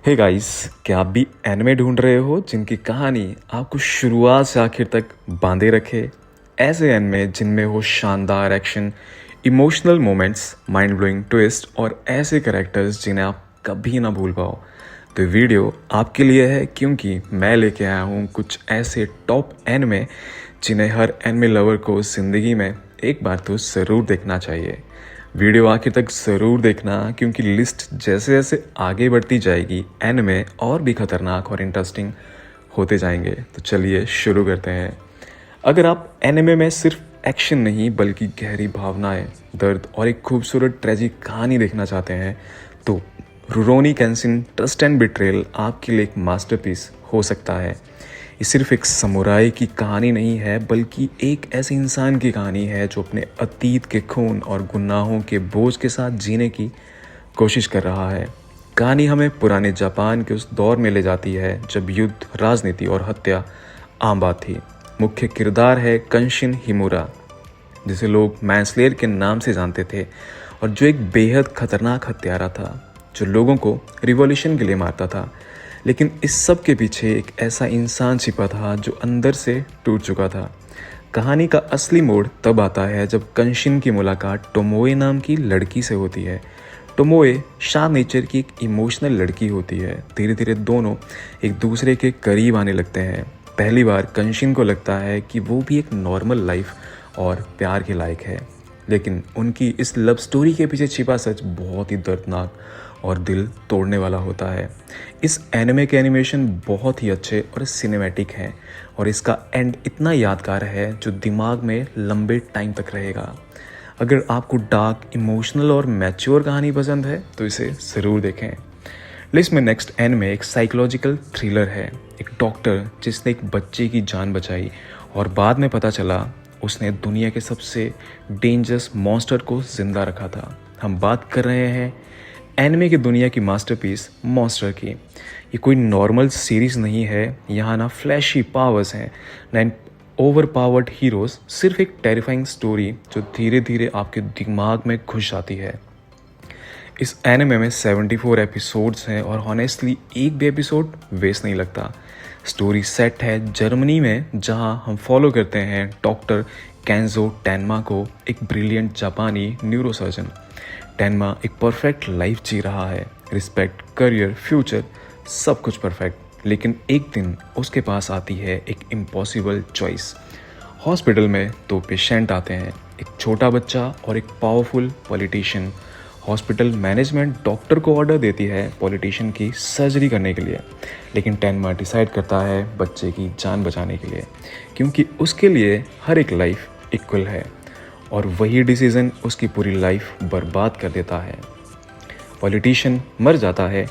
Hey guys, क्या आप भी एनिमे ढूंढ रहे हो जिनकी कहानी आपको शुरुआत से आखिर तक बांधे रखे? ऐसे एनिमे जिनमें हो शानदार action, emotional moments, mind blowing twist और ऐसे कैरेक्टर्स जिन्हें आप कभी ना भूल पाओ। तो ये वीडियो आपके लिए है क्योंकि मैं लेके आया हूँ कुछ ऐसे टॉप एनिमे जिन्हें हर एनिमे लवर को ज़िंदगी में एक बार तो ज़रूर देखना चाहिए। वीडियो आखिर तक ज़रूर देखना क्योंकि लिस्ट जैसे जैसे आगे बढ़ती जाएगी एनिमे और भी खतरनाक और इंटरेस्टिंग होते जाएंगे। तो चलिए शुरू करते हैं। अगर आप एनिमे में सिर्फ एक्शन नहीं बल्कि गहरी भावनाएं, दर्द और एक खूबसूरत ट्रेजिक कहानी देखना चाहते हैं तो रुरोनी केंशिन ट्रस्ट एंड बिट्रेयल आपके लिए एक मास्टरपीस हो सकता है। ये सिर्फ एक समुराई की कहानी नहीं है बल्कि एक ऐसे इंसान की कहानी है जो अपने अतीत के खून और गुनाहों के बोझ के साथ जीने की कोशिश कर रहा है। कहानी हमें पुराने जापान के उस दौर में ले जाती है जब युद्ध, राजनीति और हत्या आम बात थी। मुख्य किरदार है कंशिन हिमुरा, जिसे लोग मैनस्लेयर के नाम से जानते थे और जो एक बेहद खतरनाक हत्यारा था जो लोगों को रिवॉल्यूशन के लिए मारता था। लेकिन इस सब के पीछे एक ऐसा इंसान छिपा था जो अंदर से टूट चुका था। कहानी का असली मोड़ तब आता है जब कंशिन की मुलाकात टोमोए नाम की लड़की से होती है। टोमोए शांत नेचर की एक इमोशनल लड़की होती है। धीरे धीरे दोनों एक दूसरे के करीब आने लगते हैं। पहली बार कंशिन को लगता है कि वो भी एक नॉर्मल लाइफ और प्यार के लायक है, लेकिन उनकी इस लव स्टोरी के पीछे छिपा सच बहुत ही दर्दनाक और दिल तोड़ने वाला होता है। इस एनिमे के एनिमेशन बहुत ही अच्छे और सिनेमैटिक हैं और इसका एंड इतना यादगार है जो दिमाग में लंबे टाइम तक रहेगा। अगर आपको डार्क, इमोशनल और मैच्योर कहानी पसंद है तो इसे ज़रूर देखें। लिस्ट में नेक्स्ट एनिमे एक साइकोलॉजिकल थ्रिलर है। एक डॉक्टर जिसने एक बच्चे की जान बचाई और बाद में पता चला उसने दुनिया के सबसे डेंजरस मॉन्स्टर को जिंदा रखा था। हम बात कर रहे हैं एनिमे की दुनिया की मास्टरपीस मॉन्स्टर की। ये कोई नॉर्मल सीरीज़ नहीं है। यहाँ ना फ्लैशी पावर्स हैं ना ओवर पावर्ड हीरोज़, सिर्फ एक टेरिफाइंग स्टोरी जो धीरे धीरे आपके दिमाग में घुस जाती है। इस एनिमे में 74 एपिसोड्स हैं और हॉनेस्टली एक भी एपिसोड वेस्ट नहीं लगता। स्टोरी सेट है जर्मनी में, जहां हम फॉलो करते हैं डॉक्टर केंजो टेनमा को, एक ब्रिलियंट जापानी न्यूरोसर्जन। टेनमा एक परफेक्ट लाइफ जी रहा है, रिस्पेक्ट, करियर, फ्यूचर सब कुछ परफेक्ट। लेकिन एक दिन उसके पास आती है एक इम्पॉसिबल चॉइस। हॉस्पिटल में दो पेशेंट आते हैं, एक छोटा बच्चा और एक powerful politician. Hospital management doctor को ऑर्डर देती है पॉलिटिशियन की सर्जरी करने के लिए, लेकिन टेनमा डिसाइड करता है बच्चे की जान बचाने के लिए, क्योंकि उसके लिए हर एक लाइफ इक्वल है और वही डिसीज़न उसकी पूरी लाइफ बर्बाद कर देता है। पॉलिटिशियन मर जाता है,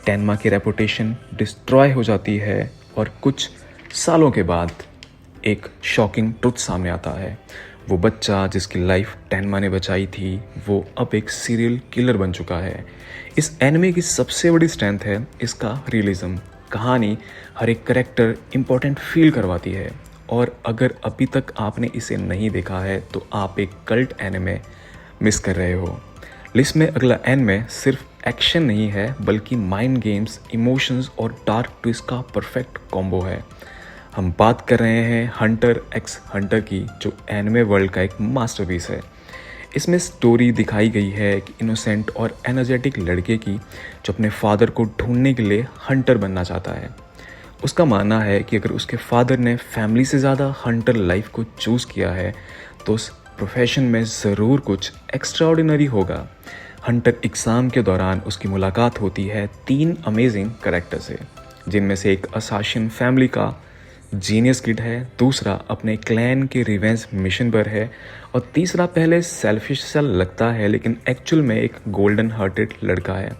टेनमा की रेपुटेशन डिस्ट्रॉय हो जाती है और कुछ सालों के बाद एक शॉकिंग ट्रुथ सामने आता है। वो बच्चा जिसकी लाइफ टेनमा ने बचाई थी वो अब एक सीरियल किलर बन चुका है। इस एनिमे की सबसे बड़ी स्ट्रेंथ है इसका रियलिज्म। कहानी हर एक करेक्टर इम्पोर्टेंट फील करवाती है और अगर अभी तक आपने इसे नहीं देखा है तो आप एक कल्ट एनिमे मिस कर रहे हो। लिस्ट में अगला एनिमे सिर्फ एक्शन नहीं है बल्कि माइंड गेम्स, इमोशंस और डार्क ट्विस्ट का परफेक्ट कॉम्बो है। हम बात कर रहे हैं हंटर एक्स हंटर की, जो एनिमे वर्ल्ड का एक मास्टरपीस है। इसमें स्टोरी दिखाई गई है एक इनोसेंट और एनर्जेटिक लड़के की जो अपने फादर को ढूंढने के लिए हंटर बनना चाहता है। उसका मानना है कि अगर उसके फादर ने फैमिली से ज़्यादा हंटर लाइफ को चूज़ किया है तो उस प्रोफेशन में ज़रूर कुछ एक्स्ट्राऑर्डिनरी होगा। हंटर एग्ज़ाम के दौरान उसकी मुलाकात होती है 3 अमेजिंग कैरेक्टर से, जिनमें से एक असासिन फैमिली का जीनियस किड है, दूसरा अपने क्लैन के रिवेंज मिशन पर है और तीसरा पहले सेल्फिश सा लगता है लेकिन एक्चुअल में एक गोल्डन हार्टेड लड़का है।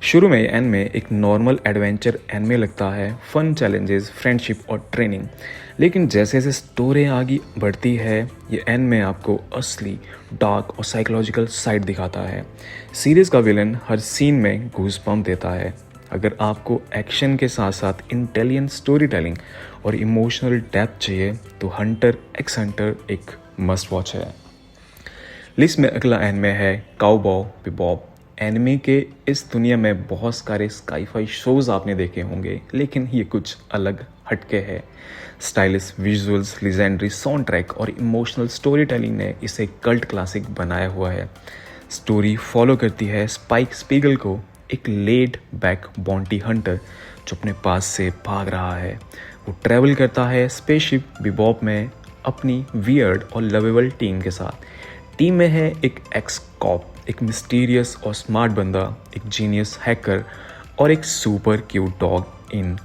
शुरू में एनिमे एक नॉर्मल एडवेंचर एनिमे लगता है, फन, चैलेंजेस, फ्रेंडशिप और ट्रेनिंग। लेकिन जैसे जैसे स्टोरी आगे बढ़ती है ये एनिमे आपको असली डार्क और साइकोलॉजिकल साइड दिखाता है। सीरीज़ का विलन हर सीन में गूज़बम्प देता है। अगर आपको एक्शन के साथ साथ इंटेलिजेंट स्टोरी टेलिंग और इमोशनल डेप्थ चाहिए तो हंटर एक्स हंटर एक मस्ट वॉच है। लिस्ट में अगला एनिमे है काउबॉय बिबॉप। एनिमे के इस दुनिया में बहुत सारे स्काई-फाई शोज़ आपने देखे होंगे, लेकिन ये कुछ अलग हटके है। Stylish visuals, legendary sound track और इमोशनल स्टोरी टेलिंग ने इसे कल्ट क्लासिक बनाया हुआ है। स्टोरी फॉलो करती है स्पाइक स्पीगल को, एक लेड बैक बाउंटी हंटर जो अपने पास से भाग रहा है। वो ट्रैवल करता है स्पेसशिप बिबॉप में अपनी वियर्ड और लवेबल टीम के साथ। टीम में है एक एक्स कॉप, एक मिस्टीरियस और स्मार्ट बंदा, एक जीनियस हैकर और एक super cute dog in.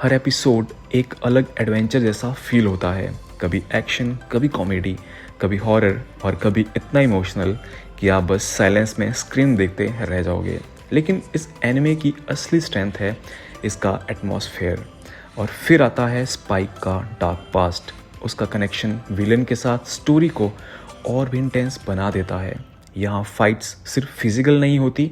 Her episode एक अलग एडवेंचर जैसा फील होता है, कभी एक्शन, कभी कॉमेडी, कभी हॉरर और कभी इतना इमोशनल कि आप बस साइलेंस में स्क्रीन देखते रह जाओगे। लेकिन इस एनिमे की असली स्ट्रेंथ है इसका एटमॉस्फेयर। और फिर आता है स्पाइक का डार्क पास्ट। उसका कनेक्शन विलन के साथ स्टोरी को और भी इंटेंस बना देता है। यहाँ फाइट्स सिर्फ फिजिकल नहीं होती,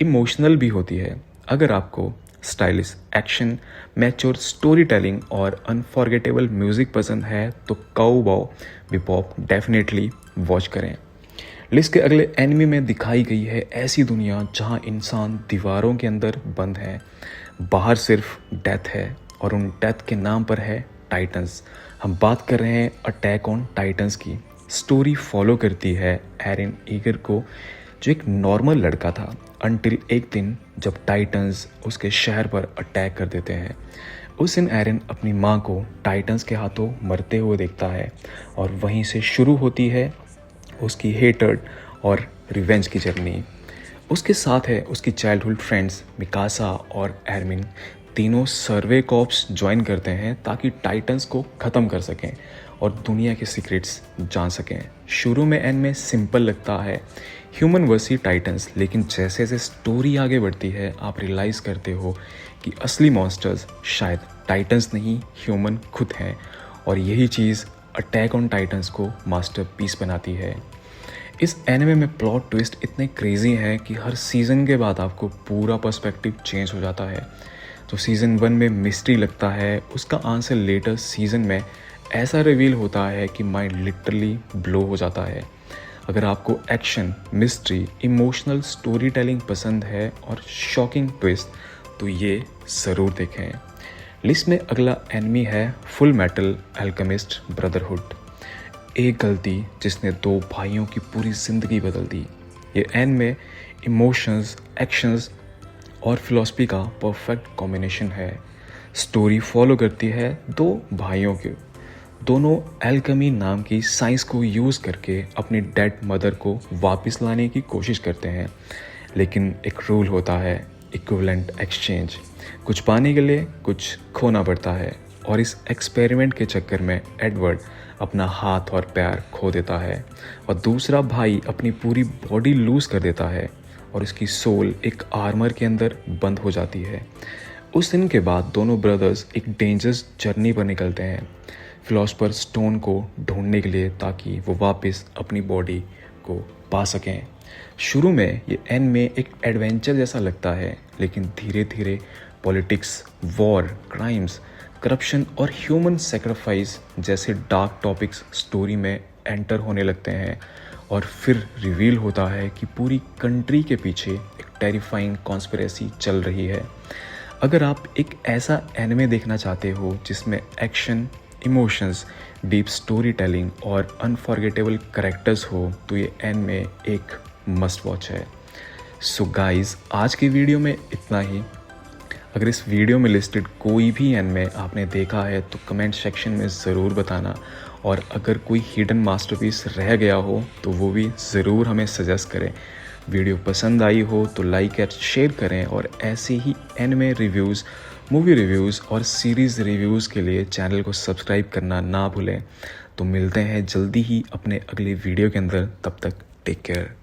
इमोशनल भी होती है। अगर आपको stylish action, mature story telling और अनफॉरगेटेबल म्यूजिक पसंद है तो काउबॉय बिबॉप डेफिनेटली वॉच करें। लिस्ट के अगले एनिमे में दिखाई गई है ऐसी दुनिया जहां इंसान दीवारों के अंदर बंद है, बाहर सिर्फ डेथ है और उन डेथ के नाम पर है टाइटन्स। हम बात कर रहे हैं अटैक ऑन टाइटन्स की। स्टोरी फॉलो करती है एरन ईगर को, जो एक नॉर्मल लड़का था अनटिल एक दिन जब टाइटन्स उसके शहर पर अटैक कर देते हैं। उस दिन एरन अपनी माँ को टाइटन्स के हाथों मरते हुए देखता है और वहीं से शुरू होती है उसकी हेटर्ड और रिवेंज की जर्नी। उसके साथ है उसकी चाइल्डहुड फ्रेंड्स मिकासा और एरमिन। तीनों सर्वे कॉप्स ज्वाइन करते हैं ताकि टाइटन्स को ख़त्म कर सकें और दुनिया के सीक्रेट्स जान सकें। शुरू में एन में सिंपल लगता है, ह्यूमन वर्सी टाइटन्स, लेकिन जैसे जैसे स्टोरी आगे बढ़ती है आप रियलाइज़ करते हो कि असली मॉन्स्टर्स शायद टाइटन्स नहीं, ह्यूमन खुद हैं। और यही चीज़ अटैक ऑन टाइटन्स को मास्टरपीस बनाती है। इस एनिमे में प्लॉट ट्विस्ट इतने क्रेजी हैं कि हर सीज़न के बाद आपको पूरा पर्सपेक्टिव चेंज हो जाता है। तो सीज़न 1 में मिस्ट्री लगता है, उसका आंसर लेटर सीज़न में ऐसा रिवील होता है कि माइंड लिटरली ब्लो हो जाता है। अगर आपको action, mystery, emotional story telling पसंद है और शॉकिंग ट्विस्ट तो ये ज़रूर देखें। लिस्ट में अगला एनिमी है फुल मेटल अल्केमिस्ट ब्रदरहुड। एक गलती जिसने दो भाइयों की पूरी ज़िंदगी बदल दी। ये एनिमे इमोशंस, एक्शंस और फिलॉसफी का परफेक्ट कॉम्बिनेशन है। स्टोरी फॉलो करती है दो भाइयों के, दोनों एल्केमी नाम की साइंस को यूज़ करके अपनी डेड मदर को वापस लाने की कोशिश करते हैं। लेकिन एक रूल होता है, इक्विवेलेंट एक्सचेंज। कुछ पाने के लिए कुछ खोना पड़ता है और इस एक्सपेरिमेंट के चक्कर में एडवर्ड अपना हाथ और पैर खो देता है और दूसरा भाई अपनी पूरी बॉडी लूज़ कर देता है और उसकी सोल एक आर्मर के अंदर बंद हो जाती है। उस दिन के बाद दोनों ब्रदर्स एक डेंजरस जर्नी पर निकलते हैं, फिलॉसफर स्टोन को ढूंढने के लिए, ताकि वो वापस अपनी बॉडी को पा सकें। शुरू में ये एन में एक एडवेंचर जैसा लगता है, लेकिन धीरे धीरे पॉलिटिक्स, वॉर, क्राइम्स, करप्शन और ह्यूमन सेक्रीफाइस जैसे डार्क टॉपिक्स स्टोरी में एंटर होने लगते हैं और फिर रिवील होता है कि पूरी कंट्री के पीछे एक टेरिफाइंग कॉन्स्पिरेसी चल रही है। अगर आप एक ऐसा एनिमे देखना चाहते हो जिसमें action, emotions, deep story telling और अनफॉरगेटेबल कैरेक्टर्स हो तो ये एनिमे एक मस्ट वॉच है। सो गाइस, आज की वीडियो में इतना ही। अगर इस वीडियो में लिस्टेड कोई भी एनिमे आपने देखा है तो कमेंट सेक्शन में ज़रूर बताना, और अगर कोई हिडन मास्टरपीस रह गया हो तो वो भी ज़रूर हमें सजेस्ट करें। वीडियो पसंद आई हो तो लाइक और शेयर करें, और ऐसे ही एनिमे रिव्यूज़, मूवी रिव्यूज़ और सीरीज़ रिव्यूज़ के लिए चैनल को सब्सक्राइब करना ना भूलें। तो मिलते हैं जल्दी ही अपने अगले वीडियो के अंदर, तब तक टेक केयर।